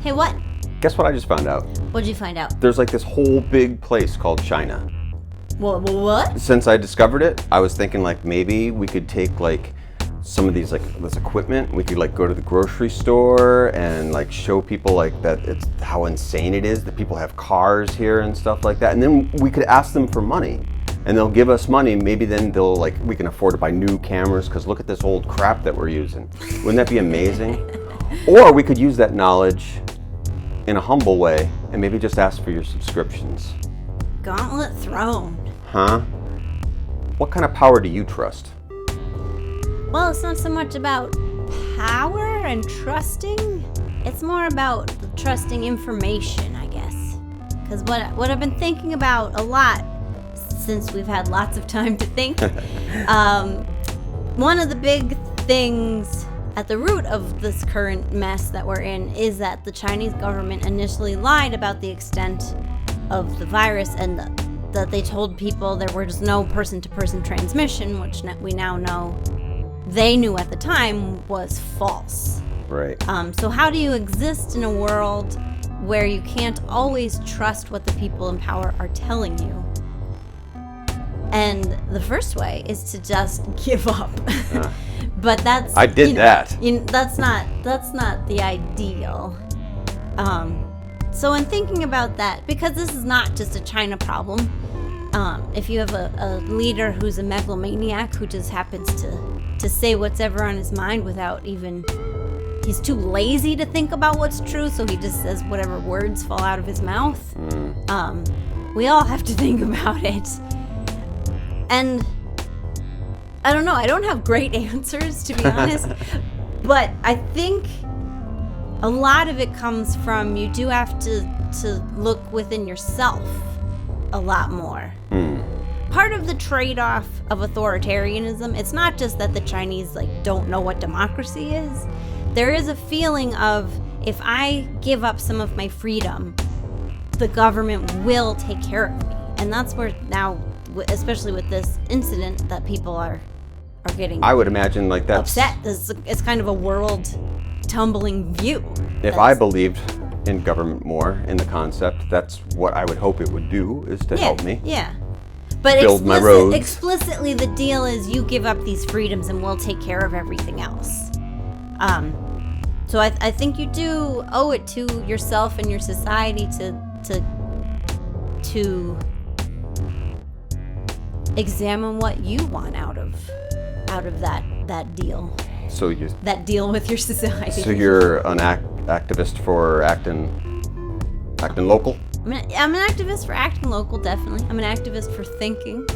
Hey, what? Guess what I just found out? What'd you find out? There's like this whole big place called China. What? Since I discovered it, I was thinking like maybe we could take like some of these like this equipment. We could like go to the grocery store and like show people like that it's how insane it is that people have cars here and stuff like that. And then we could ask them for money. And they'll give us money. Maybe then they'll like we can afford to buy new cameras because look at this old crap that we're using. Wouldn't that be amazing? Or we could use that knowledge in a humble way and maybe just ask for your subscriptions. Gauntlet thrown. Huh? What kind of power do you trust? Well, it's not so much about power and trusting. It's more about trusting information, I guess. Because what I've been thinking about a lot since we've had lots of time to think, one of the big things at the root of this current mess that we're in is that the Chinese government initially lied about the extent of the virus and that they told people there was no person-to-person transmission, which we now know they knew at the time was false. Right. So how do you exist in a world where you can't always trust what the people in power are telling you? And the first way is to just give up. But that's I did that. That's not the ideal. So in thinking about that, because this is not just a China problem, if you have a leader who's a megalomaniac who just happens to say what's ever on his mind without even, he's too lazy to think about what's true, so he just says whatever words fall out of his mouth. We all have to think about it. And I don't know, I don't have great answers, to be honest, but I think a lot of it comes from you do have to look within yourself a lot more. Part of the trade-off of authoritarianism, it's not just that the Chinese don't know what democracy is. There is a feeling of, if I give up some of my freedom, the government will take care of me. And that's where now, especially with this incident, that people are getting, I would imagine like that's upset. It's kind of a world tumbling view. If I believed in government more, in the concept, that's what I would hope it would do, is to help me. Yeah. But build my roads. Explicitly, the deal is you give up these freedoms and we'll take care of everything else. So I think you do owe it to yourself and your society to examine what you want out of that deal. So that deal with your society. So you're an activist for acting local? I'm an activist for acting local, definitely. I'm an activist for thinking.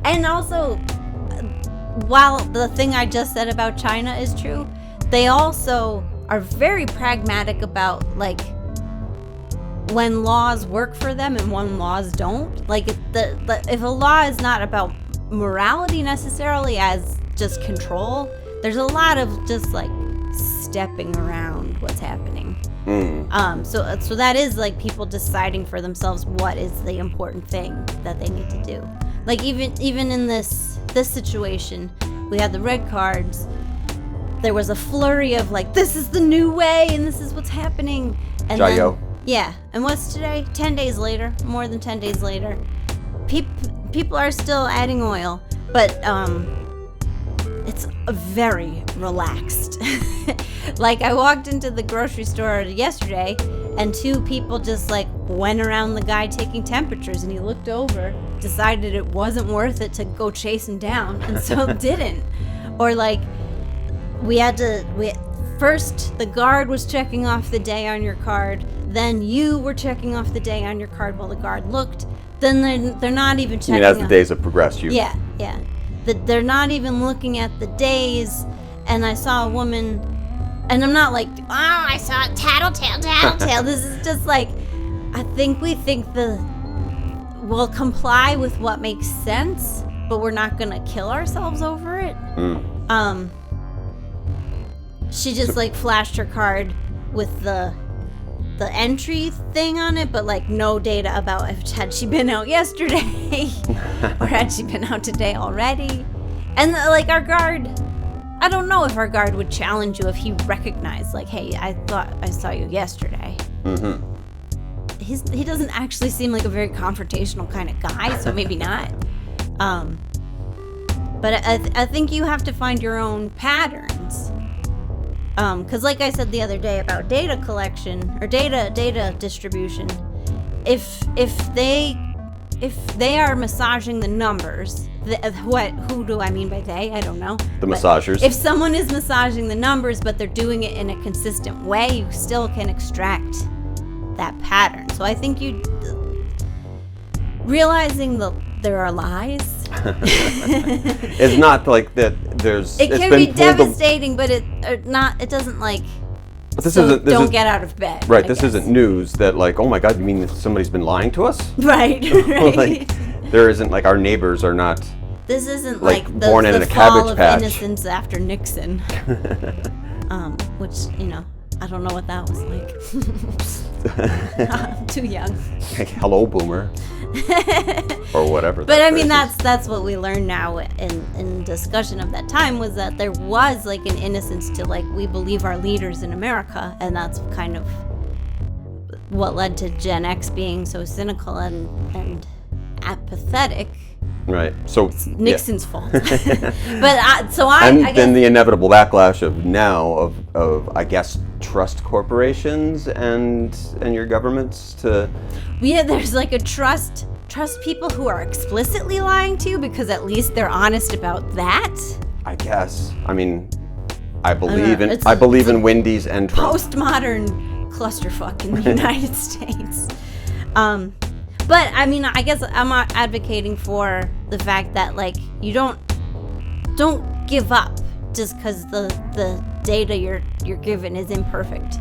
And also, while the thing I just said about China is true, they also are very pragmatic about when laws work for them and when laws don't. If a law is not about morality necessarily as just control, there's a lot of just stepping around what's happening. So that is people deciding for themselves what is the important thing that they need to do. Even in this situation, we had the red cards. There was a flurry of this is the new way and this is what's happening. And Jayo. Yeah, and what's today? 10 days later, more than 10 days later, people are still adding oil, but it's very relaxed. I walked into the grocery store yesterday and two people just went around the guy taking temperatures, and he looked over, decided it wasn't worth it to go chase him down, and so didn't. Or first the guard was checking off the day on your card, then you were checking off the day on your card while the guard looked, then they're not even checking. As the days have progressed, Yeah. They're not even looking at the days. And I saw a woman, and I'm not I saw a tattletale. This is just I think we think we'll comply with what makes sense, but we're not gonna kill ourselves over it. She just flashed her card with the entry thing on it, but no data about had she been out yesterday or had she been out today already. And our guard, I don't know if our guard would challenge you if he recognized, like, hey, I thought I saw you yesterday. Mm-hmm. He doesn't actually seem like a very confrontational kind of guy, so maybe not. But I think you have to find your own patterns. Because like I said the other day about data collection or data distribution, if they are massaging the numbers, who do I mean by they? I don't know. The massagers. If someone is massaging the numbers, but they're doing it in a consistent way, you still can extract that pattern. So I think realizing there are lies. It's not like that. It can be devastating, but it doesn't like. But don't get out of bed. Right. This isn't news that like, oh my God, you mean that somebody's been lying to us? Right. Like, there isn't like our neighbors are not. This isn't like the born in a fall cabbage of patch. Innocence after Nixon. Which I don't know what that was like. I'm too young. Hello, boomer. Or whatever. But I mean, that's what we learn now in discussion of that time, was that there was like an innocence to like, we believe our leaders in America, and that's kind of what led to Gen X being so cynical and apathetic. Right. So it's Nixon's fault. But then the inevitable backlash of I guess trust corporations and your governments to. Yeah, there's like a trust people who are explicitly lying to you, because at least they're honest about that. I guess. I mean, I believe in Wendy's and Trump. Postmodern clusterfuck in the United States. But I mean, I guess I'm advocating for the fact that like, you don't give up just because the data you're given is imperfect,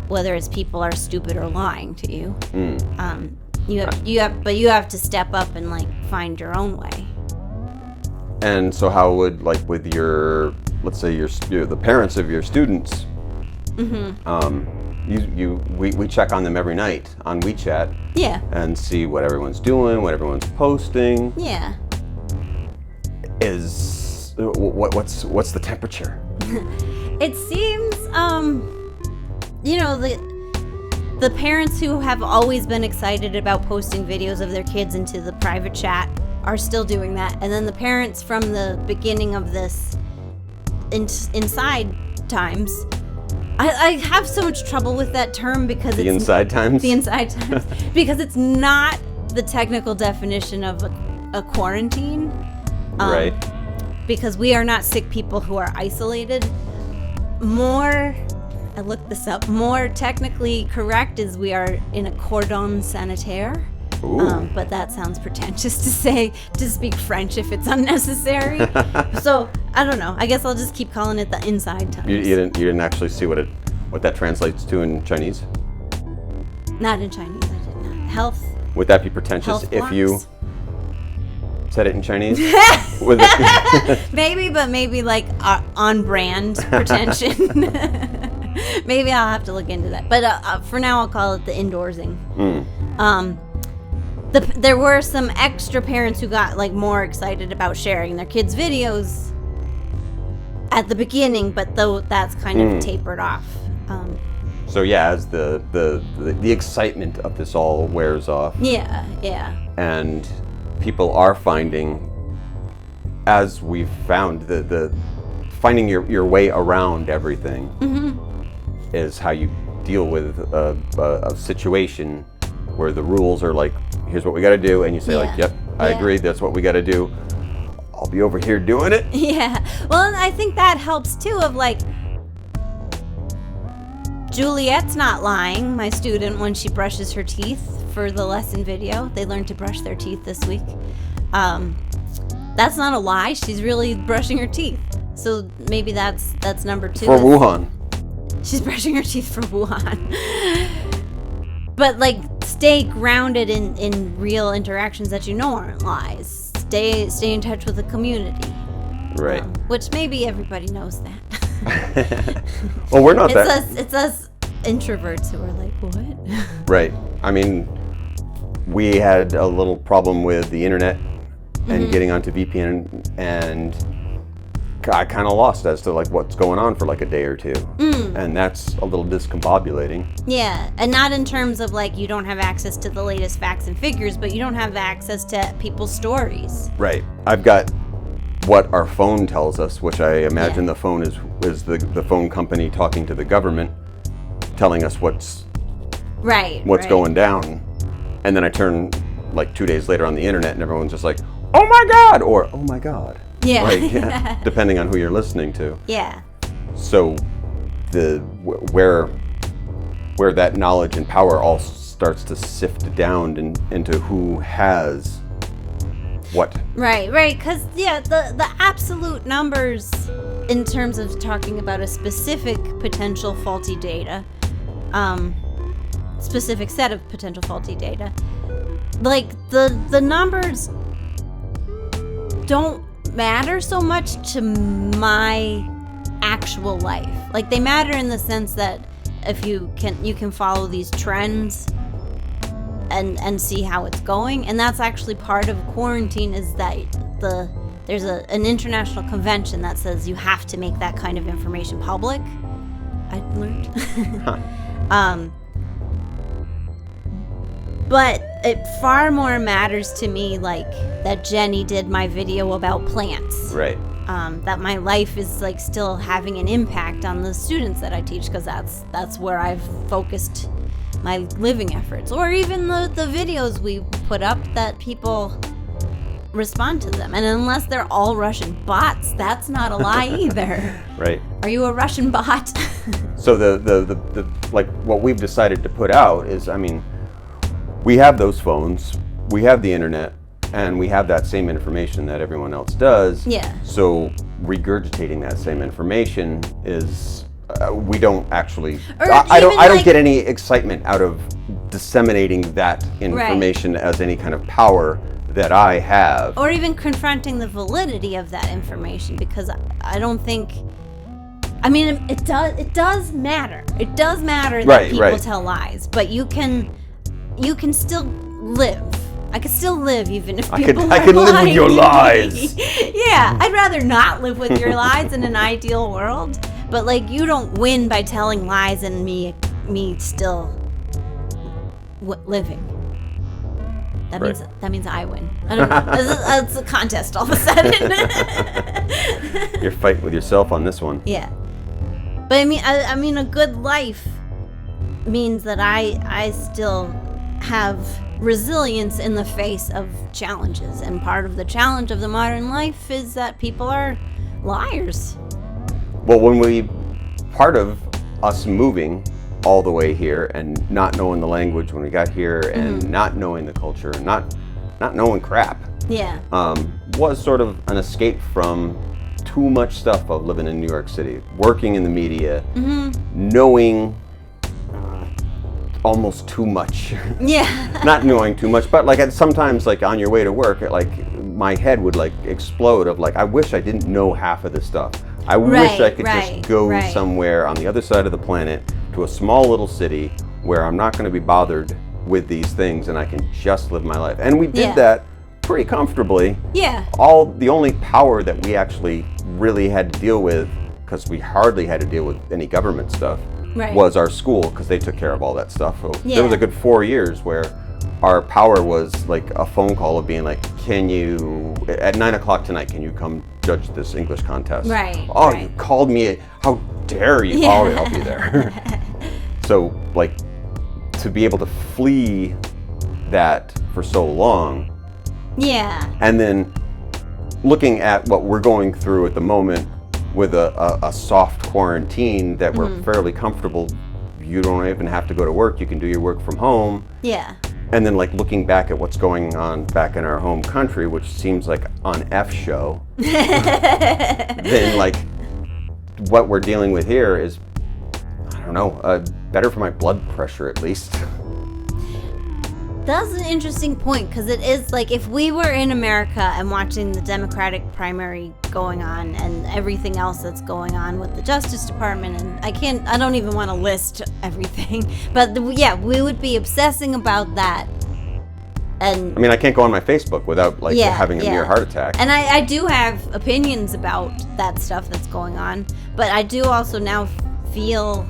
whether it's people are stupid or lying to you. You have to step up and like find your own way. And so how would, like, with your, let's say the parents of your students, we check on them every night on WeChat. Yeah. And see what everyone's doing, what everyone's posting. Yeah. What's the temperature? It seems the parents who have always been excited about posting videos of their kids into the private chat are still doing that, and then the parents from the beginning of this inside times. I have so much trouble with that term because the inside times, because it's not the technical definition of a quarantine. Right. Because we are not sick people who are isolated. I looked this up. More technically correct is we are in a cordon sanitaire. But that sounds pretentious to speak French if it's unnecessary. So I don't know. I guess I'll just keep calling it the inside times. You didn't actually see what that translates to in Chinese? Not in Chinese. I did not. Health. Would that be pretentious if you said it in Chinese? maybe like on brand pretension. Maybe I'll have to look into that. But for now, I'll call it the indoorsing. There were some extra parents who got like more excited about sharing their kids' videos at the beginning, but though that's kind of tapered off. So yeah, as the excitement of this all wears off. Yeah. And people are finding, as we've found, the finding your way around everything is how you deal with a situation where the rules are like, here's what we got to do, and you say like, yep, I agree, that's what we got to do. I'll be over here doing it. Yeah. Well, and I think that helps too, of like, Juliet's not lying, my student, when she brushes her teeth for the lesson video. They learned to brush their teeth this week. That's not a lie. She's really brushing her teeth. So maybe that's number 2. For Wuhan. She's brushing her teeth for Wuhan. But like, stay grounded in real interactions that you know aren't lies. Stay in touch with the community. Right. Which maybe everybody knows that. Well, we're not that. It's us introverts who are like, what? Right. I mean, we had a little problem with the internet and getting onto VPN and kind of lost as to like what's going on for like a day or two. And that's a little discombobulating. Yeah, and not in terms of like you don't have access to the latest facts and figures, but you don't have access to people's stories. Right. I've got what our phone tells us, which I imagine the phone is the phone company talking to the government, telling us what's going down. And then I turn like 2 days later on the internet and everyone's just like, oh my God, or oh my God. Yeah. Like, depending on who you're listening to. Yeah. So where that knowledge and power all starts to sift down into who has what. Right, because the absolute numbers in terms of talking about a specific potential faulty data, specific set of potential faulty data, like the numbers don't matter so much to my actual life. Like they matter in the sense that if you can follow these trends and see how it's going, and that's actually part of quarantine, is that there's an international convention that says you have to make that kind of information public. I learned. But it far more matters to me, like, that Jenny did my video about plants. Right. That my life is, like, still having an impact on the students that I teach, because that's where I've focused my living efforts. Or even the videos we put up, that people respond to them. And unless they're all Russian bots, that's not a lie either. Right. Are you a Russian bot? So the like, what we've decided to put out is, I mean, we have those phones, we have the internet, and we have that same information that everyone else does. Yeah. So regurgitating that same information is, we don't actually. I don't get any excitement out of disseminating that information as any kind of power that I have. Or even confronting the validity of that information, because I don't think. I mean, it does matter. It does matter that people tell lies, but you can still live. I can still live even if people I can live with your lies. Yeah, I'd rather not live with your lies in an ideal world. But like, you don't win by telling lies and me still living. That means I win. I don't know. It's a contest all of a sudden. You're fighting with yourself on this one. Yeah, but I mean, a good life means that I still have resilience in the face of challenges, and part of the challenge of the modern life is that people are liars. Well, part of us moving all the way here and not knowing the language when we got here, and not knowing the culture, and not knowing crap, was sort of an escape from too much stuff of living in New York City, working in the media, knowing almost too much. Yeah. Not knowing too much, but like sometimes, like on your way to work, like my head would like explode of like, I wish I didn't know half of this stuff. I wish I could just go somewhere on the other side of the planet to a small little city where I'm not going to be bothered with these things and I can just live my life. And we did that pretty comfortably. Yeah. The only power that we actually really had to deal with, because we hardly had to deal with any government stuff, was our school, because they took care of all that stuff. So there was a good 4 years where our power was like a phone call of being like, can you, at 9 o'clock tonight, can you come judge this English contest? You called me, how dare you? Yeah. I'll be there. So like, to be able to flee that for so long. Yeah. And then looking at what we're going through at the moment with a soft quarantine that we're fairly comfortable. You don't even have to go to work. You can do your work from home. Yeah. And then like looking back at what's going on back in our home country, which seems like on F show, then like what we're dealing with here is, I don't know, better for my blood pressure at least. That's an interesting point, because it is like, if we were in America and watching the Democratic primary going on and everything else that's going on with the Justice Department, and I don't even want to list everything, but we would be obsessing about that And I mean, I can't go on my Facebook without like having a near heart attack. And I do have opinions about that stuff that's going on, but I do also now feel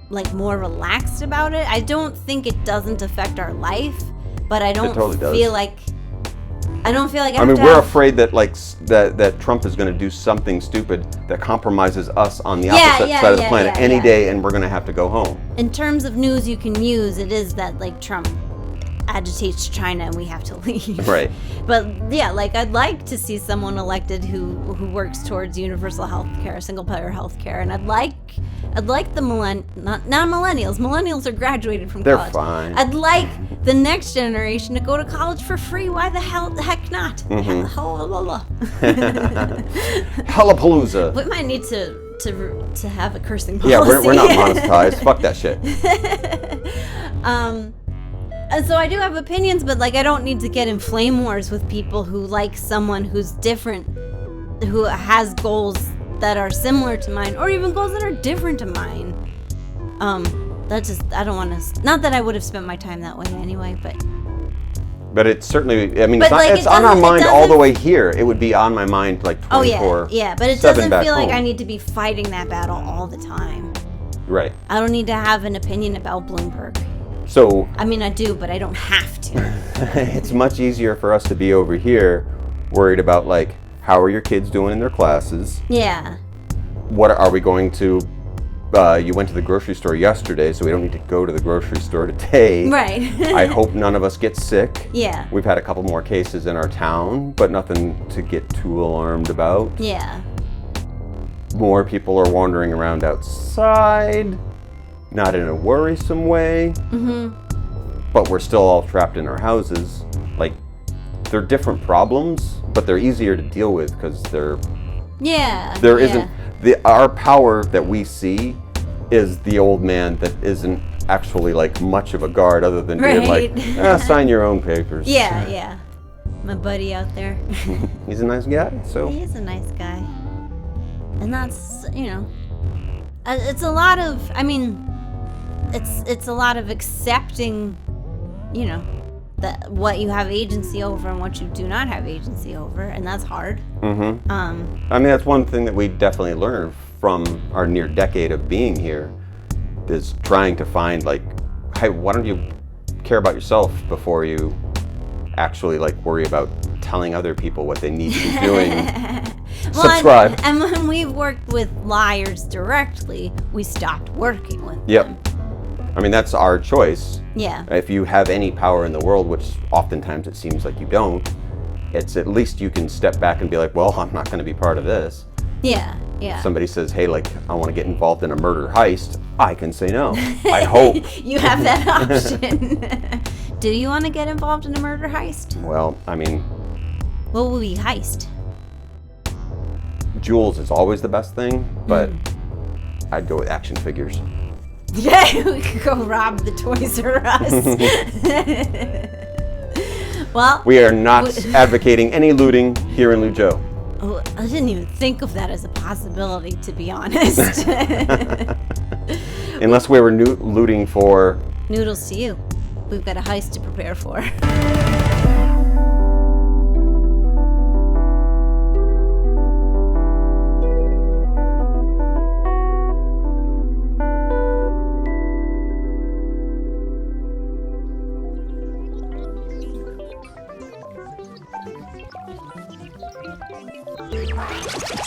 like more relaxed about it. I don't think it doesn't affect our life, but I don't feel like I mean, we're afraid that like that Trump is going to do something stupid that compromises us on the opposite side of the planet any day, and we're going to have to go home. In terms of news you can use, it is that like Trump agitates China and we have to leave. Right. But yeah, like I'd like to see someone elected who works towards universal health care, single payer health care, and I'd like the not millennials. Millennials are graduated from college. They're fine. I'd like the next generation to go to college for free. Why the heck not? Hellapalooza. We might need to have a cursing policy. Yeah, we're not monetized. Fuck that shit. And so I do have opinions, but like I don't need to get in flame wars with people who like someone who's different, who has goals that are similar to mine, or even goals that are different to mine. That's just, I don't want to. Not that I would have spent my time that way anyway, but it's certainly. I mean, but it's on our mind all the way here. It would be on my mind like 24. Yeah, but it doesn't feel like I need to be fighting that battle all the time. Right. I don't need to have an opinion about Bloomberg. So I mean, I do, but I don't have to. It's much easier for us to be over here worried about like, how are your kids doing in their classes? Yeah. What are we going to, you went to the grocery store yesterday, so we don't need to go to the grocery store today. Right. I hope none of us get sick. Yeah. We've had a couple more cases in our town, but nothing to get too alarmed about. Yeah. More people are wandering around outside. Not in a worrisome way, but we're still all trapped in our houses. Like, they're different problems, but they're easier to deal with because there isn't our power that we see is the old man that isn't actually like much of a guard other than being like, sign your own papers. Yeah. My buddy out there. He's a nice guy, so. He is a nice guy. And that's, it's a lot of, I mean, it's a lot of accepting, that what you have agency over and what you do not have agency over, and that's hard. I mean, that's one thing that we definitely learned from our near decade of being here, is trying to find like, hey, why don't you care about yourself before you actually like worry about telling other people what they need to be doing. Subscribe. And when we've worked with liars directly, we stopped working with them. I mean, that's our choice. Yeah. If you have any power in the world, which oftentimes it seems like you don't, it's at least you can step back and be like, well, I'm not going to be part of this. Yeah. If somebody says, hey, like, I want to get involved in a murder heist, I can say no. I hope. You have that option. Do you want to get involved in a murder heist? Well, I mean... What will we heist? Jewels is always the best thing, but I'd go with action figures. Yeah, we could go rob the Toys R Us. Well, we are not advocating any looting here in Luzhou. Oh, I didn't even think of that as a possibility, to be honest. Unless we were looting for... Noodles to you. We've got a heist to prepare for.